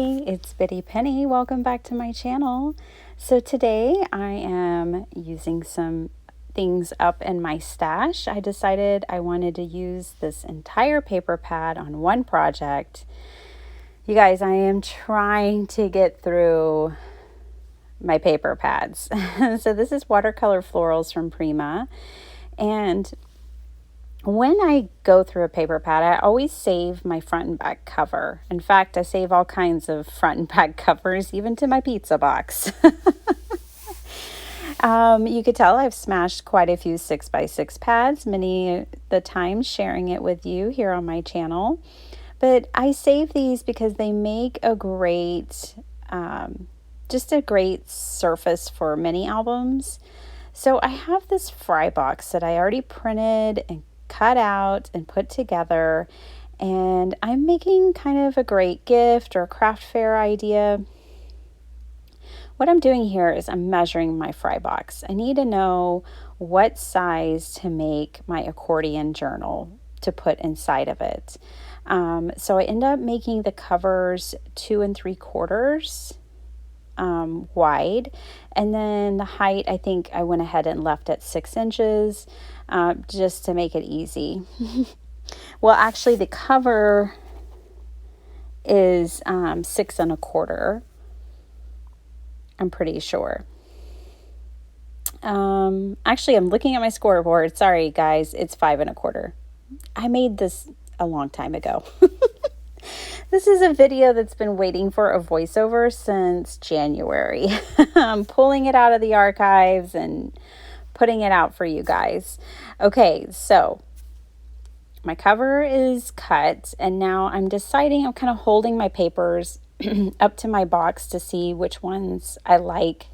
Hey, it's Bitty Penny. Welcome back to my channel. So today I am using some things up in my stash. I decided I wanted to use this entire paper pad on one project. You guys, I am trying to get through my paper pads. So this is watercolor florals from Prima. And when I go through a paper pad, I always save my front and back cover. In fact, I save all kinds of front and back covers, even to my pizza box. You could tell I've smashed quite a few 6x6 pads, many the times sharing it with you here on my channel. But I save these because they make a great, just a great surface for mini albums. So I have this fry box that I already printed and cut out and put together, and I'm making kind of a great gift or a craft fair idea. What I'm doing here is I'm measuring my fry box. I need to know what size to make my accordion journal to put inside of it. So I end up making the covers 2 3/4 wide, and then the height, I think I went ahead and left at 6 inches just to make it easy. Well, actually the cover is 6 1/4. I'm pretty sure. Actually, I'm looking at my scoreboard. Sorry guys, it's 5 1/4. I made this a long time ago. This is a video that's been waiting for a voiceover since January. I'm pulling it out of the archives and putting it out for you guys. Okay, so my cover is cut, and now I'm deciding, I'm kind of holding my papers up to my box to see which ones I like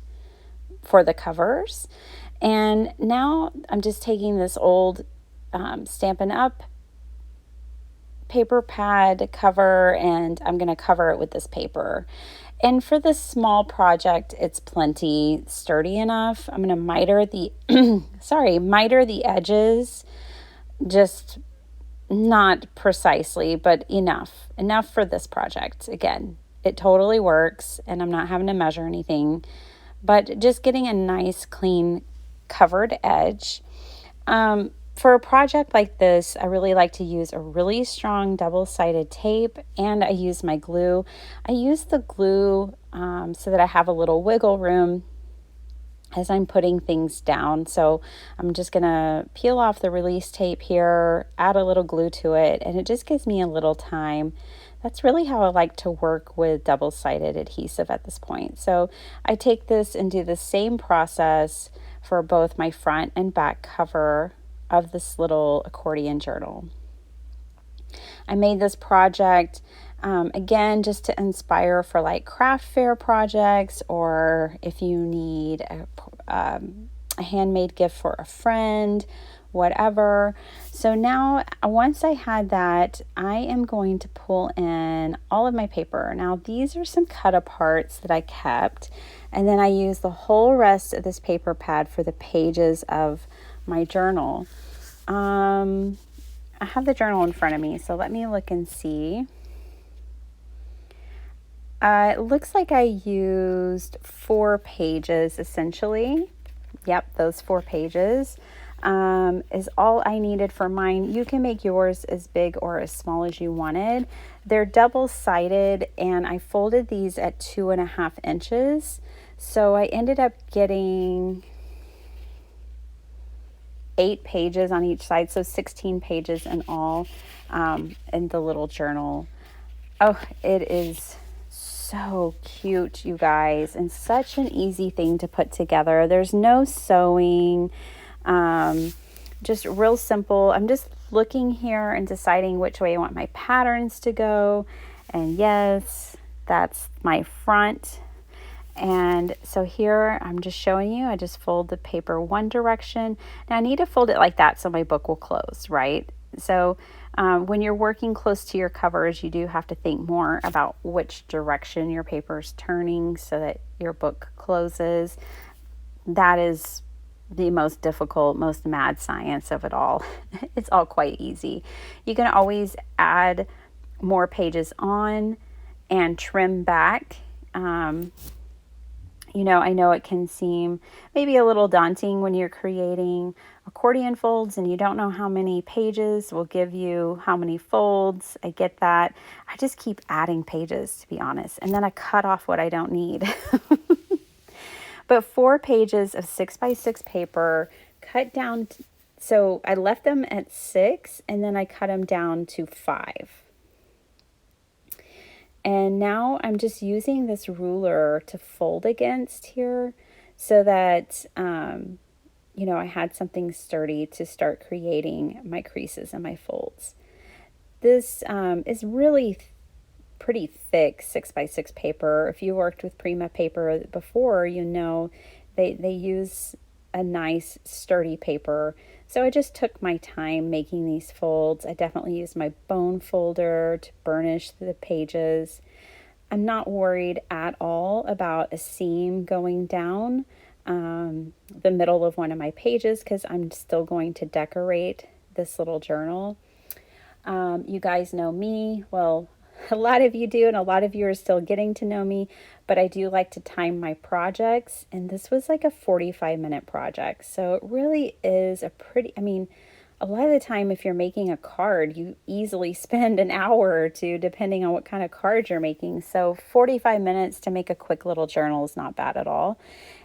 for the covers. And now I'm just taking this old Stampin' Up! Paper pad cover, and I'm going to cover it with this paper. And for this small project, it's plenty sturdy enough. I'm going to miter the miter the edges, just not precisely, but enough for this project. Again, it totally works, and I'm not having to measure anything, but just getting a nice clean covered edge. For a project like this, I really like to use a really strong double-sided tape, and I use my glue. I use the glue so that I have a little wiggle room as I'm putting things down. So I'm just going to peel off the release tape here, add a little glue to it, and it just gives me a little time. That's really how I like to work with double-sided adhesive at this point. So I take this and do the same process for both my front and back cover of this little accordion journal. I made this project again just to inspire for like craft fair projects, or if you need a handmade gift for a friend, whatever. So now once I had that, I am going to pull in all of my paper. Now these are some cut aparts that I kept, and then I use the whole rest of this paper pad for the pages of my journal. I have the journal in front of me, so let me look and see. It looks like I used 4 pages essentially. Yep, those 4 pages is all I needed for mine. You can make yours as big or as small as you wanted. They're double-sided, and I folded these at 2 1/2 inches. So I ended up getting 8 pages on each side, so 16 pages in all in the little journal. Oh, it is so cute, you guys, and such an easy thing to put together. There's no sewing, just real simple. I'm just looking here and deciding which way I want my patterns to go, and yes, that's my front. And so here I'm just showing you, I just fold the paper one direction. Now I need to fold it like that so my book will close, right? So when you're working close to your covers, you do have to think more about which direction your paper is turning so that your book closes. That is the most difficult, most mad science of it all. It's all quite easy. You can always add more pages on and trim back. I know it can seem maybe a little daunting when you're creating accordion folds and you don't know how many pages will give you how many folds. I get that. I just keep adding pages, to be honest, and then I cut off what I don't need. But 4 pages of 6x6 paper cut down. So I left them at 6 and then I cut them down to 5. And now I'm just using this ruler to fold against here so that, I had something sturdy to start creating my creases and my folds. This is really pretty thick 6x6 paper. If you worked with Prima paper before, they use a nice sturdy paper. So I just took my time making these folds. I definitely used my bone folder to burnish the pages. I'm not worried at all about a seam going down the middle of one of my pages because I'm still going to decorate this little journal. You guys know me. Well, a lot of you do, and a lot of you are still getting to know me, but I do like to time my projects, and this was like a 45-minute project. So it really is a lot of the time if you're making a card, you easily spend an hour or two depending on what kind of card you're making. So 45 minutes to make a quick little journal is not bad at all.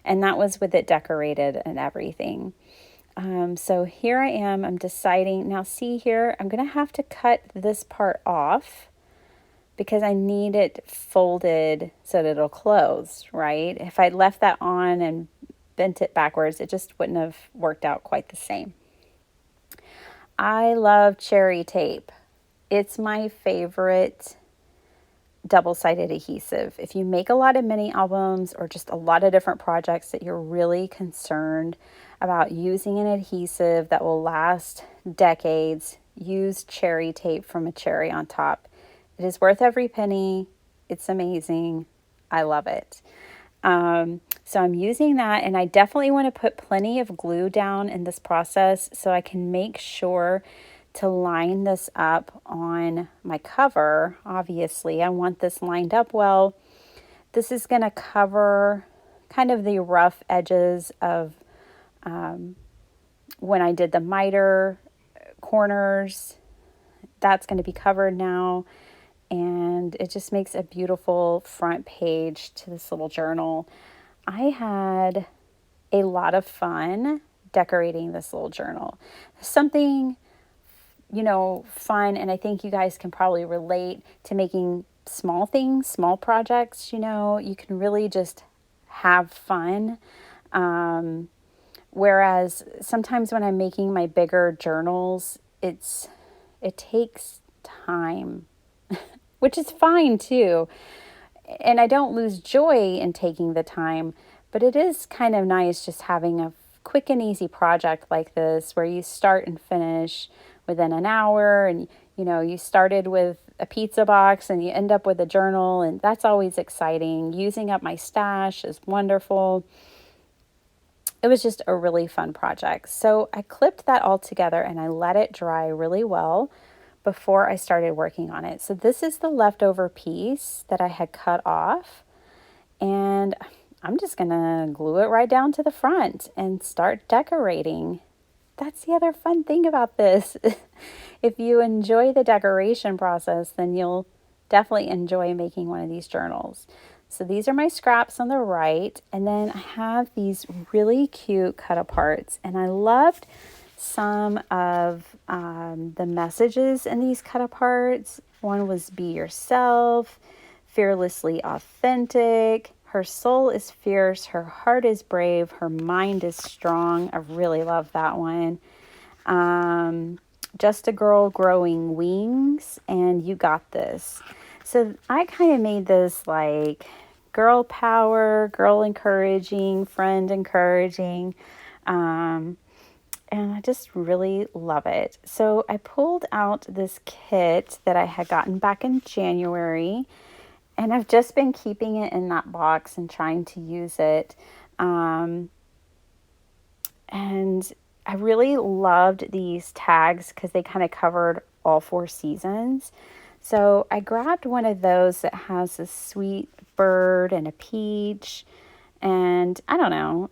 And that was with it decorated and everything. So here I am, I'm deciding, now see here, I'm going to have to cut this part off because I need it folded so that it'll close, right? If I left that on and bent it backwards, it just wouldn't have worked out quite the same. I love cherry tape. It's my favorite double-sided adhesive. If you make a lot of mini albums or just a lot of different projects that you're really concerned about using an adhesive that will last decades, use cherry tape from a cherry on top. It is worth every penny. It's amazing. I love it. So I'm using that, and I definitely want to put plenty of glue down in this process so I can make sure to line this up on my cover. Obviously, I want this lined up well. This is going to cover kind of the rough edges of when I did the miter corners. That's going to be covered now. And it just makes a beautiful front page to this little journal. I had a lot of fun decorating this little journal. Something, fun, and I think you guys can probably relate to making small things, small projects, you can really just have fun. Whereas sometimes when I'm making my bigger journals, it takes time, which is fine too. And I don't lose joy in taking the time, but it is kind of nice just having a quick and easy project like this where you start and finish within an hour, and you started with a pizza box and you end up with a journal, and that's always exciting. Using up my stash is wonderful. It was just a really fun project. So I clipped that all together and I let it dry really well before I started working on it. So this is the leftover piece that I had cut off, and I'm just gonna glue it right down to the front and start decorating. That's the other fun thing about this. If you enjoy the decoration process, then you'll definitely enjoy making one of these journals. So these are my scraps on the right, and then I have these really cute cut aparts, and I loved some of the messages in these cut aparts. One was be yourself, fearlessly authentic, her soul is fierce, her heart is brave, her mind is strong. I really love that one. Just a girl growing wings, and you got this. So I kind of made this like girl power, girl encouraging, friend encouraging. And I just really love it. So I pulled out this kit that I had gotten back in January, and I've just been keeping it in that box and trying to use it. And I really loved these tags because they kind of covered all 4 seasons. So I grabbed one of those that has a sweet bird and a peach. And I don't know,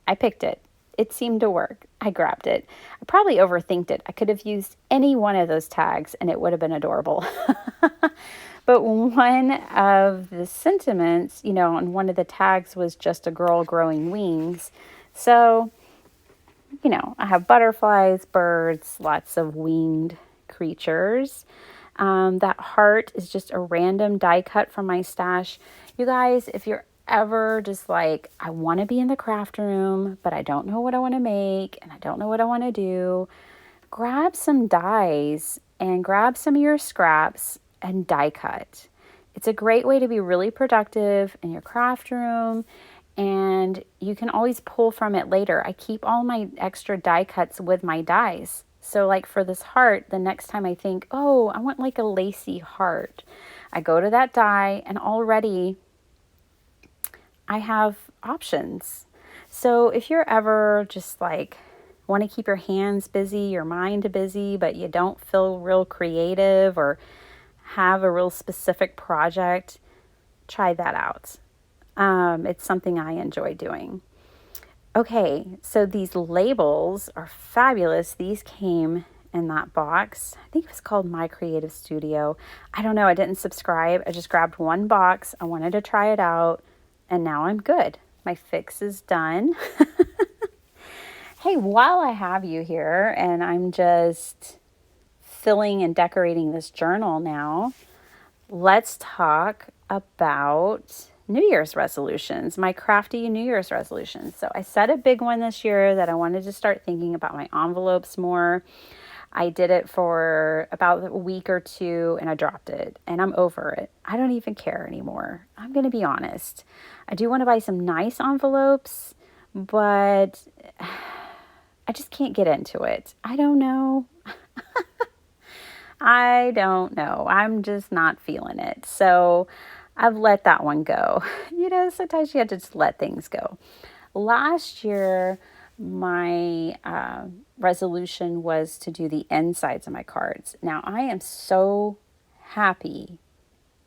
I picked it. It seemed to work. I grabbed it. I probably overthinked it. I could have used any one of those tags and it would have been adorable. But one of the sentiments, on one of the tags was just a girl growing wings. So, I have butterflies, birds, lots of winged creatures. That heart is just a random die cut from my stash. You guys, if you're ever just like, I want to be in the craft room, but I don't know what I want to make and I don't know what I want to do, grab some dies and grab some of your scraps and die cut. It's a great way to be really productive in your craft room, and you can always pull from it later. I keep all my extra die cuts with my dies. So like for this heart, the next time I think, oh, I want like a lacy heart, I go to that die and already I have options. So if you're ever just like want to keep your hands busy, your mind busy, but you don't feel real creative or have a real specific project, try that out. It's something I enjoy doing. Okay, so these labels are fabulous. These came in that box. I think it was called My Creative Studio. I don't know. I didn't subscribe. I just grabbed one box. I wanted to try it out, and now I'm good. My fix is done. Hey, while I have you here and I'm just filling and decorating this journal now, let's talk about New Year's resolutions, my crafty New Year's resolutions. So I set a big one this year that I wanted to start thinking about my envelopes more. I did it for about a week or two and I dropped it and I'm over it. I don't even care anymore. I'm going to be honest. I do want to buy some nice envelopes, but I just can't get into it. I don't know. I don't know. I'm just not feeling it. So I've let that one go. Sometimes you have to just let things go. Last year, my resolution was to do the insides of my cards. Now, I am so happy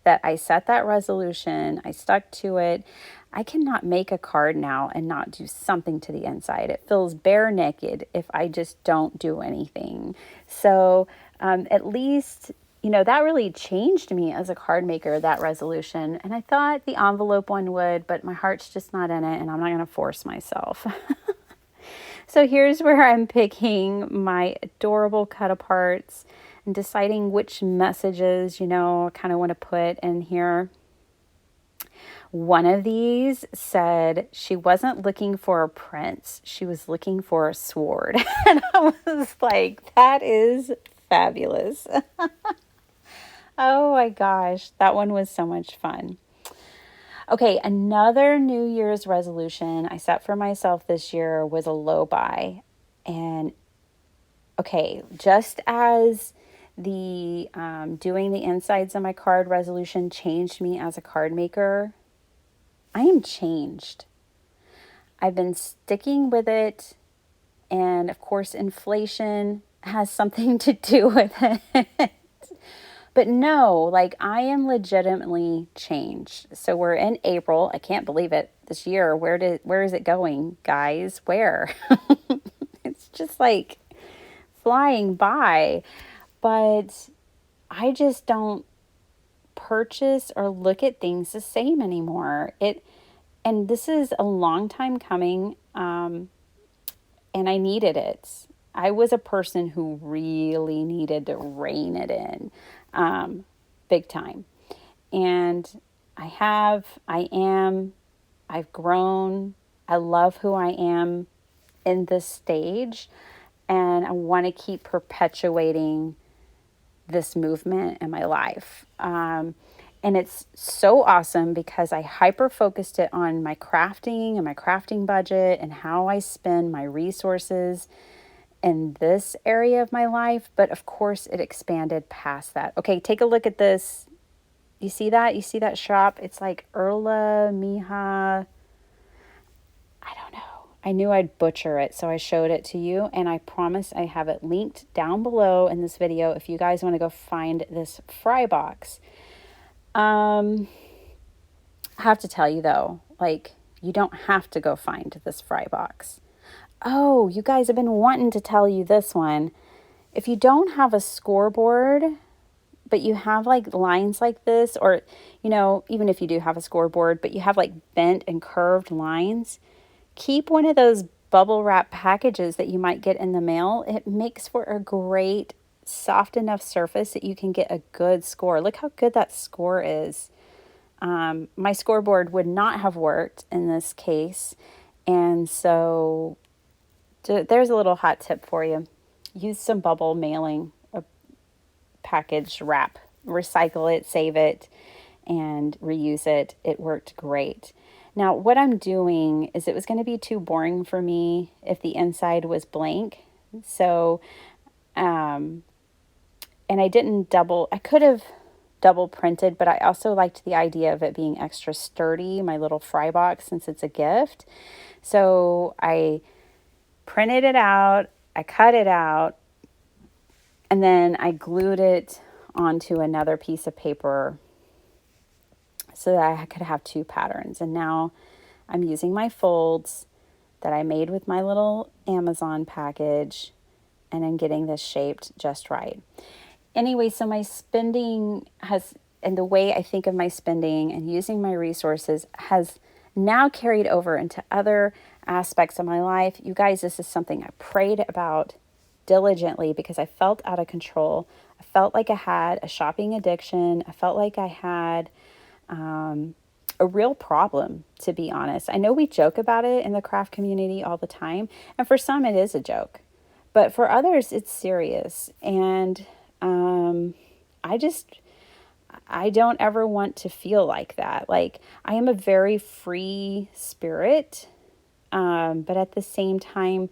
that I set that resolution. I stuck to it. I cannot make a card now and not do something to the inside. It feels bare naked if I just don't do anything. So at least, that really changed me as a card maker, that resolution. And I thought the envelope one would, but my heart's just not in it and I'm not going to force myself. So here's where I'm picking my adorable cut aparts and deciding which messages, I kind of want to put in here. One of these said she wasn't looking for a prince. She was looking for a sword. And I was like, that is fabulous. Oh my gosh, that one was so much fun. Okay, another New Year's resolution I set for myself this year was a low buy. And okay, just as the doing the insides of my card resolution changed me as a card maker, I am changed. I've been sticking with it, and of course, inflation has something to do with it. But no, like I am legitimately changed. So we're in April. I can't believe it. This year, where is it going, guys? Where? It's just like flying by. But I just don't purchase or look at things the same anymore. And this is a long time coming, and I needed it. I was a person who really needed to rein it in, big time. And I've grown. I love who I am in this stage, and I want to keep perpetuating this movement in my life. And it's so awesome because I hyper focused it on my crafting and my crafting budget and how I spend my resources in this area of my life. But of course, it expanded past that. Okay, take a look at this. You see that? You see that shop? It's like Erla Miha. I don't know. I knew I'd butcher it, so I showed it to you, and I promise I have it linked down below in this video if you guys want to go find this fry box. I have to tell you though, like, you don't have to go find this fry box. Oh, you guys have been wanting to tell you this one. If you don't have a scoreboard, but you have like lines like this, or, you know, even if you do have a scoreboard, but you have like bent and curved lines, keep one of those bubble wrap packages that you might get in the mail. It makes for a great soft enough surface that you can get a good score. Look how good that score is. My scoreboard would not have worked in this case. And so there's a little hot tip for you. Use some bubble mailing, a package wrap, recycle it, save it, and reuse it. It worked great. Now, what I'm doing is, it was going to be too boring for me if the inside was blank. So, and I could have double printed, but I also liked the idea of it being extra sturdy, my little fry box, since it's a gift. So I printed it out, I cut it out, and then I glued it onto another piece of paper so that I could have two patterns. And now I'm using my folds that I made with my little Amazon package, and I'm getting this shaped just right. Anyway, so my spending and the way I think of my spending and using my resources has now carried over into other aspects of my life. You guys, this is something I prayed about diligently because I felt out of control. I felt like I had a shopping addiction. I felt like I had a real problem, to be honest. I know we joke about it in the craft community all the time, and for some it is a joke, but for others it's serious. And I don't ever want to feel like that. Like, I am a very free spirit, but at the same time,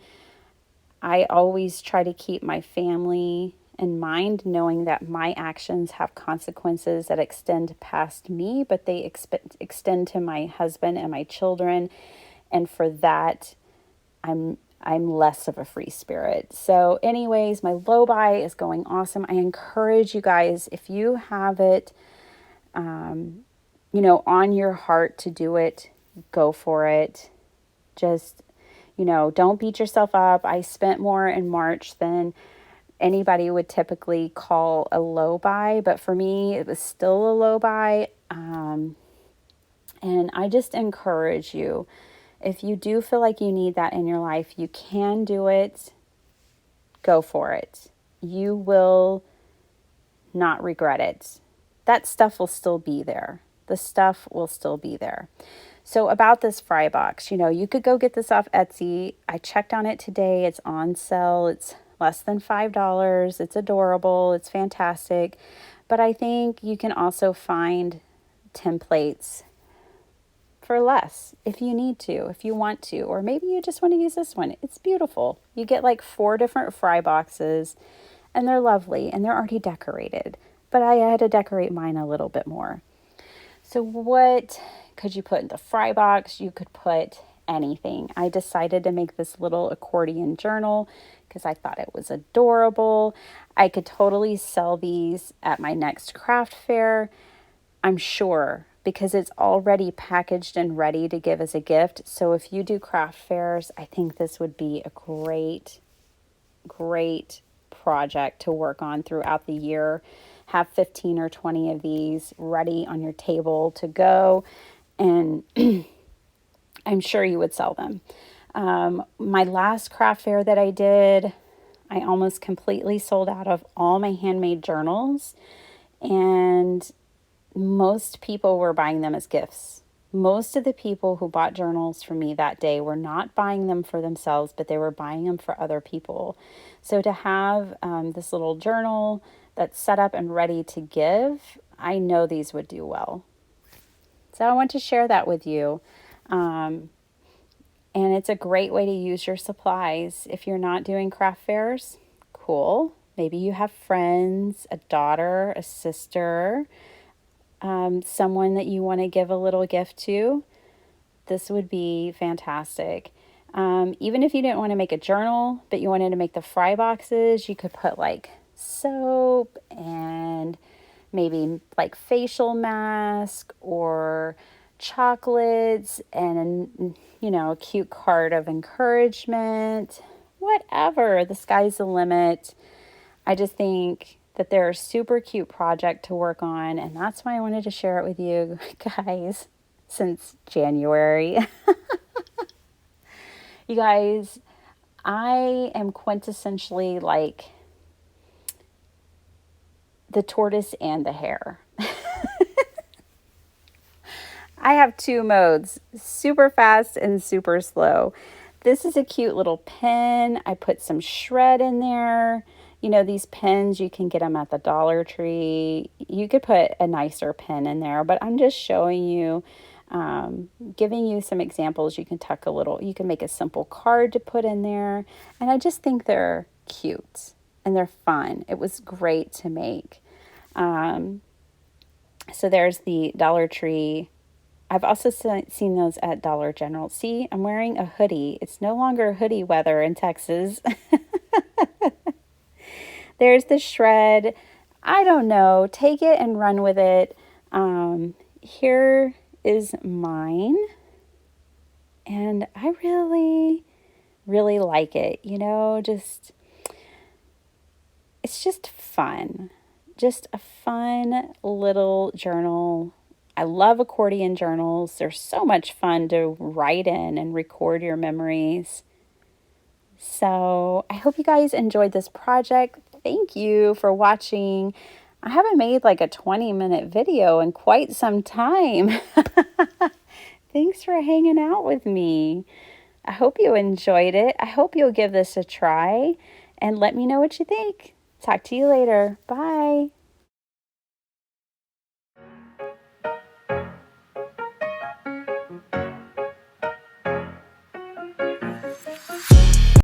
I always try to keep my family in mind, knowing that my actions have consequences that extend past me, but they extend to my husband and my children. And for that, I'm less of a free spirit. So anyways, my low buy is going awesome. I encourage you guys, if you have it, on your heart to do it, go for it. Just, don't beat yourself up. I spent more in March than anybody would typically call a low buy, but for me, it was still a low buy. And I just encourage you, if you do feel like you need that in your life, you can do it. Go for it. You will not regret it. That stuff will still be there. The stuff will still be there. So about this fry box, you could go get this off Etsy. I checked on it today. It's on sale. It's less than $5. It's adorable. It's fantastic. But I think you can also find templates for less if you need to, if you want to, or maybe you just want to use this one. It's beautiful. You get like 4 different fry boxes, and they're lovely, and they're already decorated. But I had to decorate mine a little bit more. So what could you put in the fry box? You could put anything. I decided to make this little accordion journal because I thought it was adorable. I could totally sell these at my next craft fair, I'm sure, because it's already packaged and ready to give as a gift. So if you do craft fairs, I think this would be a great project to work on throughout the year. Have 15 or 20 of these ready on your table to go, and I'm sure you would sell them. My last craft fair that I did, I almost completely sold out of all my handmade journals, and most people were buying them as gifts. Most of the people who bought journals from me that day were not buying them for themselves, but they were buying them for other people. So to have this little journal that's set up and ready to give, I know these would do well. So I want to share that with you. And it's a great way to use your supplies. If you're not doing craft fairs, cool. Maybe you have friends, a daughter, a sister, someone that you want to give a little gift to. This would be fantastic. Even if you didn't want to make a journal, but you wanted to make the fry boxes, you could put like soap and maybe like facial mask or chocolates and, you know, a cute card of encouragement, whatever. The sky's the limit. I just think that they're a super cute project to work on, and that's why I wanted to share it with you guys since January. You guys, I am quintessentially like the tortoise and the hare. I have two modes, super fast and super slow. This is a cute little pen. I put some shred in there. You know, these pens, you can get them at the Dollar Tree. You could put a nicer pen in there, but I'm just showing you, giving you some examples. You can tuck a little, you can make a simple card to put in there. And I just think they're cute and they're fun. It was great to make. So there's the Dollar Tree. I've also seen those at Dollar General. See, I'm wearing a hoodie. It's no longer hoodie weather in Texas. There's the shred. I don't know. Take it and run with it. Here is mine. And I really, really like it. You know, it's just fun. Just a fun little journal. I love accordion journals. They're so much fun to write in and record your memories. So I hope you guys enjoyed this project. Thank you for watching. I haven't made like a 20-minute video in quite some time. Thanks for hanging out with me. I hope you enjoyed it. I hope you'll give this a try and let me know what you think. Talk to you later. Bye.